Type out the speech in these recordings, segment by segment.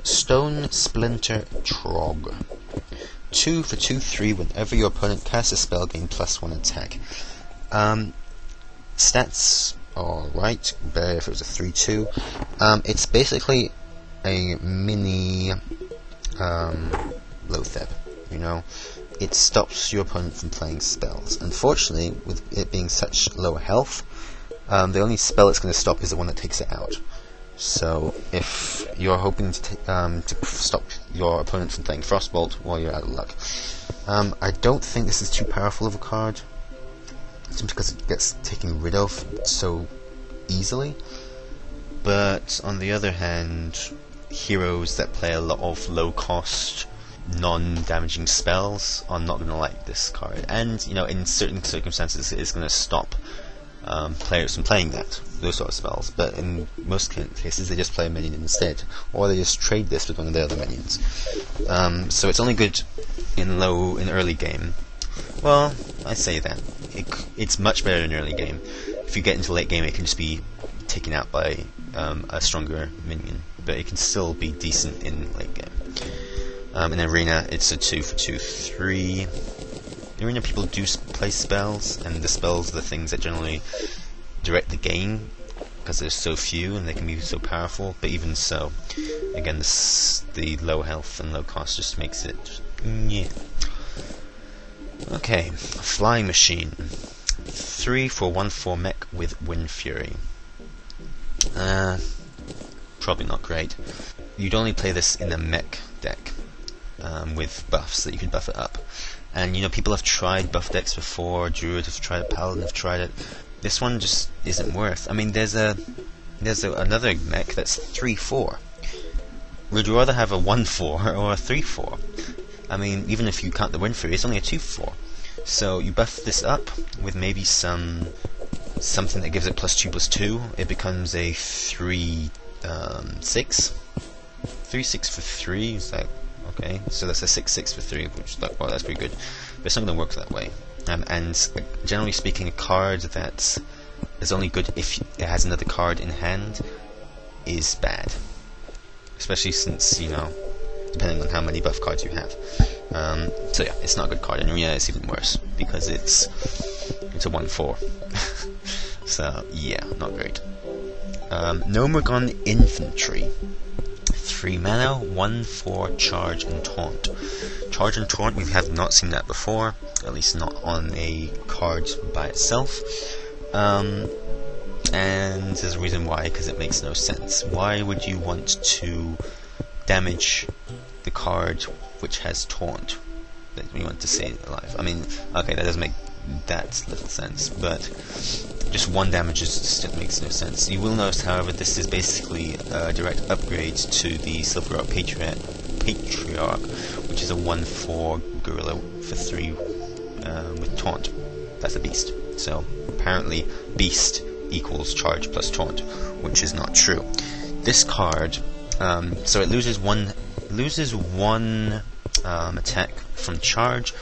Stone Splinter Trog. 2 for 2/3 whenever your opponent casts a spell, gain +1 attack. Stats alright, better if it was a 3/2. It's basically a mini Lotheb, you know. It stops your opponent from playing spells. Unfortunately, with it being such low health, the only spell it's going to stop is the one that takes it out. So, if you're hoping to stop your opponent from playing Frostbolt, well, you're out of luck. I don't think this is too powerful of a card, just because it gets taken rid of so easily. But on the other hand, heroes that play a lot of low-cost, non-damaging spells are not going to like this card. And, you know, in certain circumstances, it's going to stop players from playing those sort of spells, but in most cases they just play a minion instead, or they just trade this with one of their other minions. So it's only good in early game. Well, I say that it's much better in early game. If you get into late game, it can just be taken out by a stronger minion, but it can still be decent in late game. In Arena, it's a 2 for 2/3. In Arena, people do play spells, and the spells are the things that generally direct the game, because there's so few and they can be so powerful. But even so, again, the low health and low cost just makes it yeah. Okay, Flying Machine. 3 for 1/4 mech with Wind Fury. Probably not great. You'd only play this in a mech deck with buffs that you could buff it up. And you know, people have tried buff decks before. Druid have tried it, Paladin have tried it. This one just isn't worth. I mean, there's another mech that's 3/4. Would you rather have a 1/4 or a 3/4? I mean, even if you count the Wind Fury, it's only a 2/4. So you buff this up with maybe something that gives it +2/+2. It becomes a 3/6. 3/6 for 3 is like. Okay, so that's a 6/6 for 3, which well, that's pretty good. But it's not going to work that way. And generally speaking, a card that is only good if it has another card in hand is bad. Especially since, you know, depending on how many buff cards you have. So yeah, it's not a good card. In Arena, it's even worse because it's a 1/4. So yeah, not great. Nomagon Infantry. 3 mana, 1/4 charge and taunt. Charge and taunt, we have not seen that before, at least not on a card by itself. And there's a reason why, because it makes no sense. Why would you want to damage the card which has taunt that you want to stay alive? I mean, okay, that doesn't make that little sense, but just one damage just makes no sense. You will notice, however, this is basically a direct upgrade to the Silver Rock Patriarch, which is a 1/4 gorilla for 3 with taunt. That's a beast. So apparently beast equals charge plus taunt, which is not true. This card, so it loses one attack from charge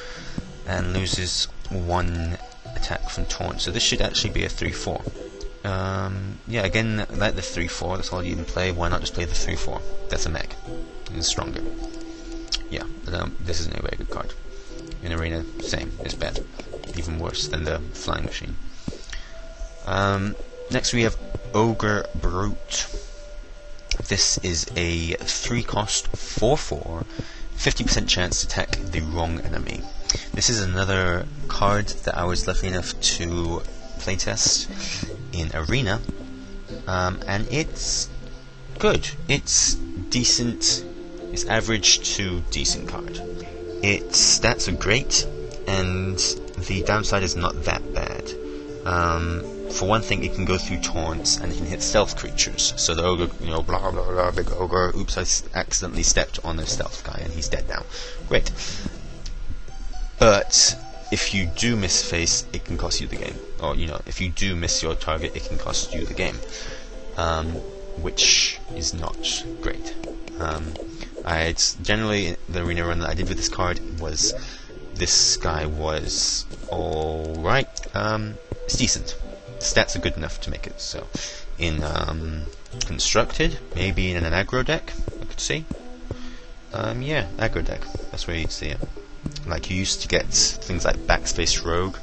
and loses 1 attack from taunt, so this should actually be a 3/4. Yeah, again, like the 3/4, that's all you can play. Why not just play the 3/4? That's a mech. It's stronger. Yeah, this isn't a very good card. In Arena, same, it's bad. Even worse than the Flying Machine. Next we have Ogre Brute. This is a 3-cost 4/4, 50% chance to attack the wrong enemy. This is another card that I was lucky enough to playtest in Arena, and it's good. It's decent. It's average to decent card. Its stats are great, and the downside is not that bad. For one thing, it can go through taunts, and it can hit stealth creatures. So the ogre, you know, blah blah blah, big ogre, oops, I accidentally stepped on a stealth guy, and he's dead now. Great. But if you do miss face, it can cost you the game. Or, you know, if you do miss your target, it can cost you the game. Which is not great. Generally, the arena run that I did with this card was, this guy was alright. It's decent. Stats are good enough to make it so. in constructed, maybe in an aggro deck, I could see. Yeah, aggro deck, that's where you'd see it. Like, you used to get things like Backspace Rogue,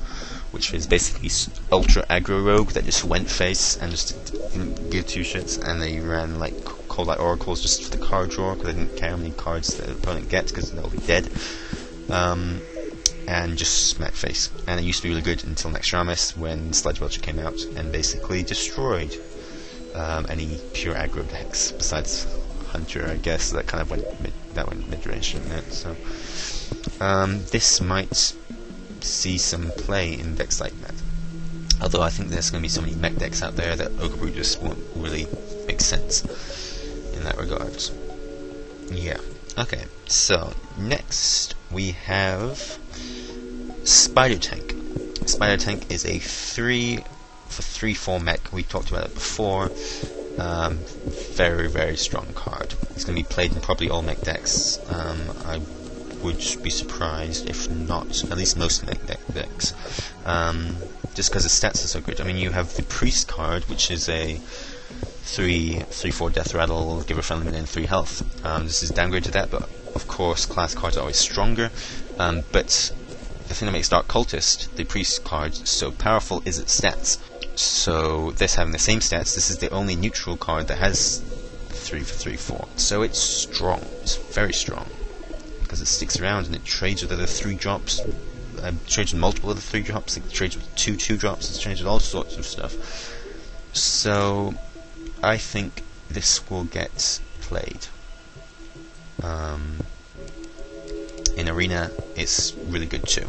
which is basically ultra aggro rogue that just went face and just didn't give two shits, and they ran like Cold Light Oracles just for the card draw because they didn't care how many cards the opponent gets because they'll be dead. And just smack face. And it used to be really good until Naxxramas, when Sludge Belcher came out and basically destroyed any pure aggro decks besides Hunter, I guess. That kind of went mid-range, didn't it? So this might see some play in decks like that. Although I think there's going to be so many mech decks out there that Ogre Brew just won't really make sense in that regard. Yeah. Okay, so next we have Spider Tank. Spider Tank is a 3/3/4 mech. We talked about it before. Very, very strong card. It's going to be played in probably all mech decks. I would be surprised if not, at least most mech decks. Just because the stats are so good. I mean, you have the Priest card, which is a 3/4 Death Rattle, give a friendly minion 3 health. This is downgrade to that, but of course class cards are always stronger. But the thing that makes Dark Cultist, the Priest card, so powerful is its stats. So this having the same stats, this is the only neutral card that has 3/3/4. So it's strong. It's very strong because it sticks around and it trades with other 3-drops. Trades with multiple other 3-drops. It trades with 2/2-drops. It trades with all sorts of stuff. So I think this will get played. In Arena, it's really good too.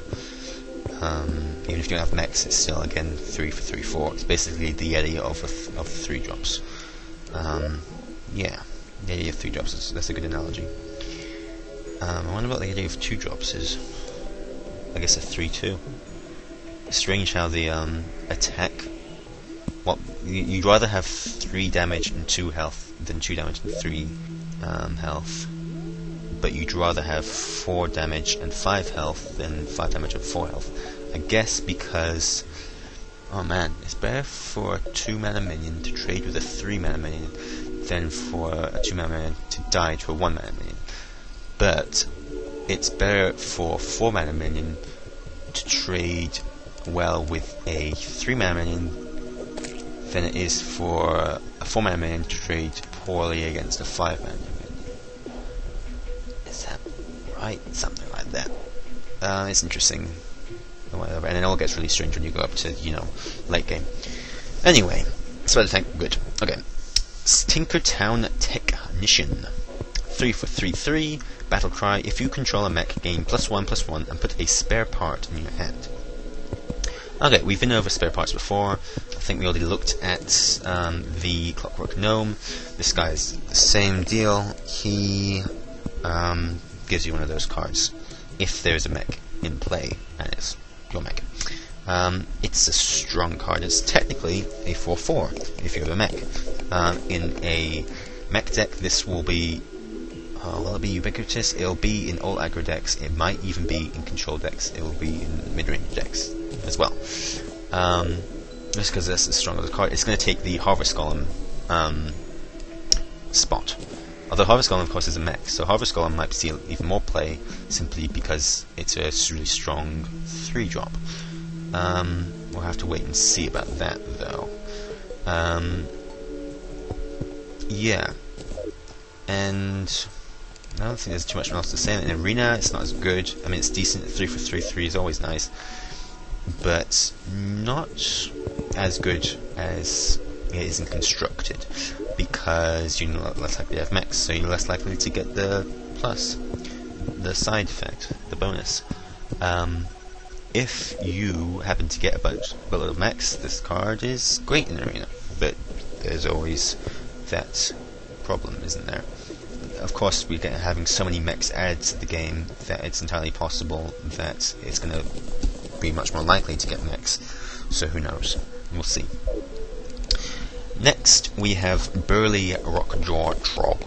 Even if you don't have mechs, it's still, again, 3/3/4. It's basically the Yeti of 3-drops. Yeah, Yeti of 3-drops, that's a good analogy. I wonder what the Yeti of 2-drops is. I guess a 3/2. Strange how the attack... Well, you'd rather have 3 damage and 2 health than 2 damage and 3 health. But you'd rather have 4 damage and 5 health than 5 damage and 4 health. I guess because... Oh man, it's better for a 2-mana minion to trade with a 3-mana minion than for a 2-mana minion to die to a 1-mana minion. But it's better for a 4-mana minion to trade well with a 3-mana minion than it is for a 4-mana minion to trade poorly against a 5-mana minion. Is that right? Something like that. It's interesting. Whatever. And it all gets really strange when you go up to, you know, late game. Anyway, Spider Tank, good. Okay. Tinkertown Technician. 3/3/3, Battle Cry. If you control a mech, gain +1/+1 and put a spare part in your hand. Okay, we've been over spare parts before. I think we already looked at the Clockwork Gnome. This guy is the same deal. He gives you one of those cards if there's a mech in play and it's your mech. It's a strong card. It's technically a 4/4 if you have a mech. In a mech deck, this will be... will it be ubiquitous? It'll be in all aggro decks. It might even be in control decks. It will be in mid-range decks as well. Just because this is strong as a card. It's going to take the Harvest Golem spot. Although Harvest Golem, of course, is a mech, so Harvest Golem might see even more play simply because it's a really strong 3-drop. We'll have to wait and see about that, though. Yeah. And I don't think there's too much else to say. In Arena, it's not as good. I mean, it's decent. 3/3/3 is always nice, but not as good as it is in Constructed, because you're less likely to have mechs, so you're less likely to get the plus, the side effect, the bonus. If you happen to get a bunch of mechs, this card is great in Arena, but there's always that problem, isn't there? Of course, we're having so many mechs added to the game that it's entirely possible that it's going to be much more likely to get mechs, so who knows? We'll see. Next, we have Burly Rockjaw Trog.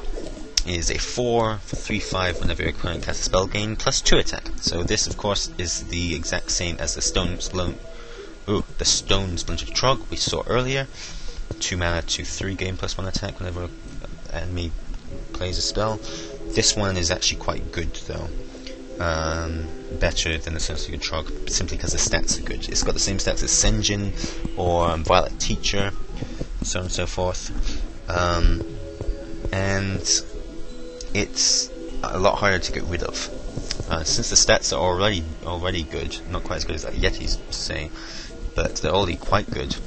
It is a 4/3/5 whenever your opponent casts a spell, gain +2 attack. So this, of course, is the exact same as the Stone Splintered Trog we saw earlier. 2 mana, 2/3 gain +1 attack whenever an enemy plays a spell. This one is actually quite good though. Better than the Sensitive Trog, simply because the stats are good. It's got the same stats as Senjin or Violet Teacher, so on and so forth. And it's a lot harder to get rid of. Since the stats are already good, not quite as good as like Yetis say, but they're already quite good.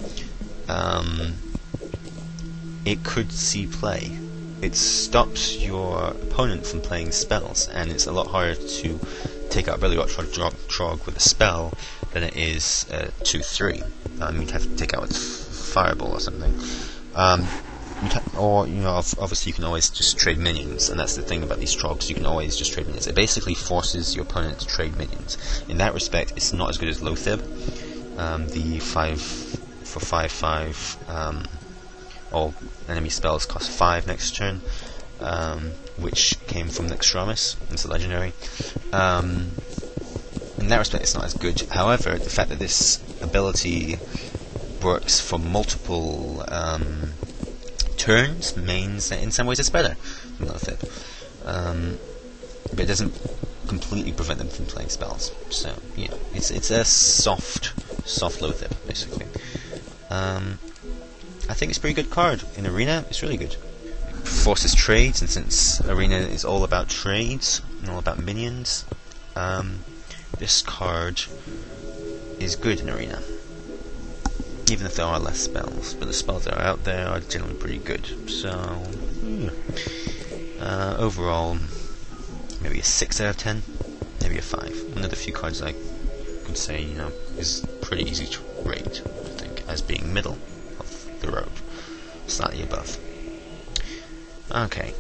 It could see play. It stops your opponent from playing spells, and it's a lot harder to take out Belly Rot Trog with a spell than it is 2/3. You'd have to take out its Fireball or something. Or, obviously you can always just trade minions, and that's the thing about these Trogs, you can always just trade minions. It basically forces your opponent to trade minions. In that respect, it's not as good as Loatheb, the 5/5, all enemy spells cost 5 next turn, which came from Nextramus. It's a legendary. In that respect, it's not as good. However, the fact that this ability works for multiple turns means that in some ways it's better than Loatheb. But it doesn't completely prevent them from playing spells. So, yeah, it's a soft Loatheb, basically. I think it's a pretty good card. In Arena, it's really good. It forces trades, and since Arena is all about trades and all about minions, this card is good in Arena. Even if there are less spells, but the spells that are out there are generally pretty good. So, overall, maybe a 6 out of 10, maybe a 5. One of the few cards I could say, is pretty easy to rate, I think, as being middle the road, slightly above. Okay,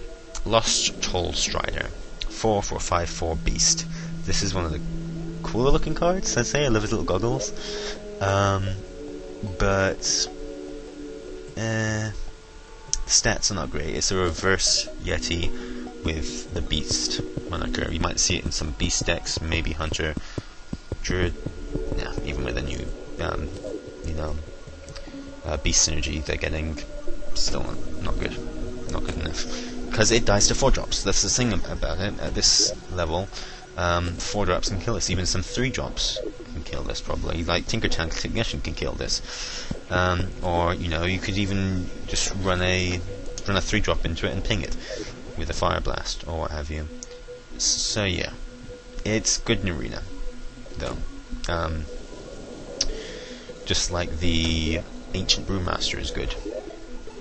Lost Toll Strider, 4 for a 5/4 beast. This is one of the cooler looking cards, I'd say. I love his little goggles. But stats are not great. It's a reverse Yeti with the beast moniker. You might see it in some beast decks, maybe Hunter, Druid. Yeah, even with the new beast synergy they're getting, still not good enough, because it dies to 4-drops. That's the thing about it. At this level, 4-drops can kill this. Even some 3-drops can kill this, probably. Like Tinkertown Technician can kill this. Or you could even just run a 3-drop into it and ping it with a Fire Blast or what have you. So yeah, it's good in Arena though. Just like the Ancient Brewmaster is good.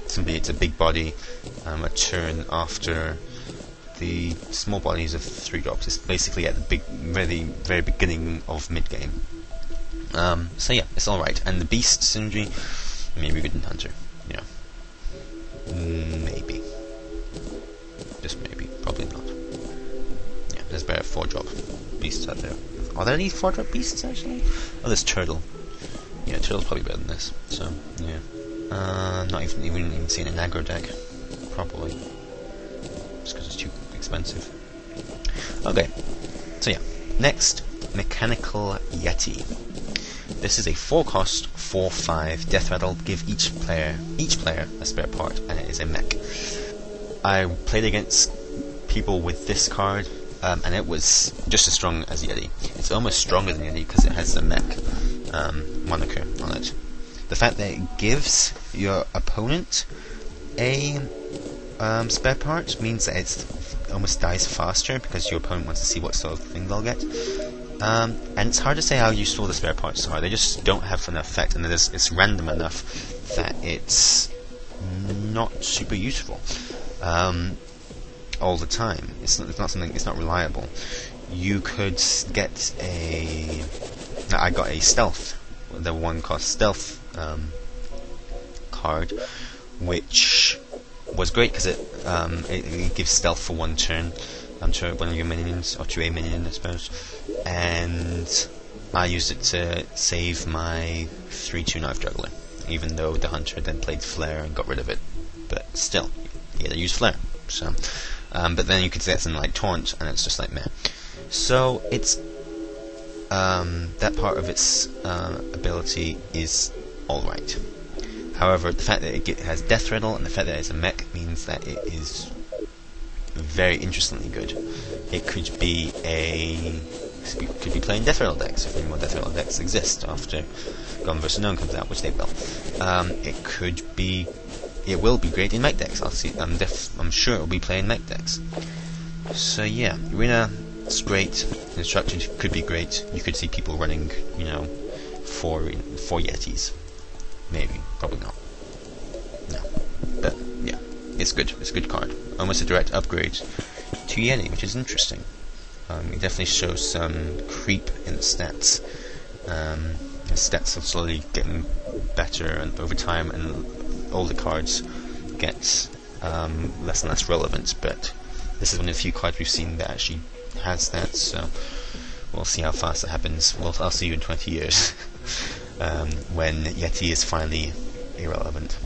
Simply, it's a big body, a turn after the small bodies of 3-drops. It's basically at the very beginning of mid game. So yeah, it's alright. And the Beast synergy, maybe good in Hunter. Yeah, maybe, just maybe, probably not. Yeah, there's better 4-drop beasts out there. Are there any 4-drop beasts actually? Oh, there's Turtle. Yeah, Turtle's probably better than this. So yeah, not even seeing an aggro deck, probably, just because it's too expensive. Okay, so yeah, next, Mechanical Yeti. This is a 4-cost, 4/5 death rattle. Give each player a spare part, and it is a mech. I played against people with this card, and it was just as strong as Yeti. It's almost stronger than Yeti because it has the mech moniker on it. The fact that it gives your opponent a spare part means that it almost dies faster, because your opponent wants to see what sort of thing they'll get. And it's hard to say how useful the spare parts are. They just don't have an effect, and it's random enough that it's not super useful all the time. It's not reliable. You could get I got a stealth, the 1-cost stealth card, which was great because it gives stealth for 1 turn to one of your minions, or to a minion, I suppose, and I used it to save my 3/2 Knife Juggler, even though the Hunter then played Flare and got rid of it. But still, yeah, they used Flare. So, but then you could say something like Taunt, and it's just like meh. So it's that part of its ability is alright. However, the fact that it has death rattle and the fact that it's a mech means that it is very interestingly good. It could be playing death rattle decks if any more death rattle decks exist after Gone vs. Known comes out, which they will. It will be great in mech decks. I'm sure it will be playing mech decks. So yeah, Arena is great. Instructions could be great. You could see people running, four Yetis. Maybe, probably not. No, but yeah, it's good. It's a good card. Almost a direct upgrade to Yeti, which is interesting. It definitely shows some creep in the stats. The stats are slowly getting better and over time, and all the cards get less and less relevant. But this is one of the few cards we've seen that actually has that. So we'll see how fast it happens. I'll see you in 20 years when Yeti is finally irrelevant.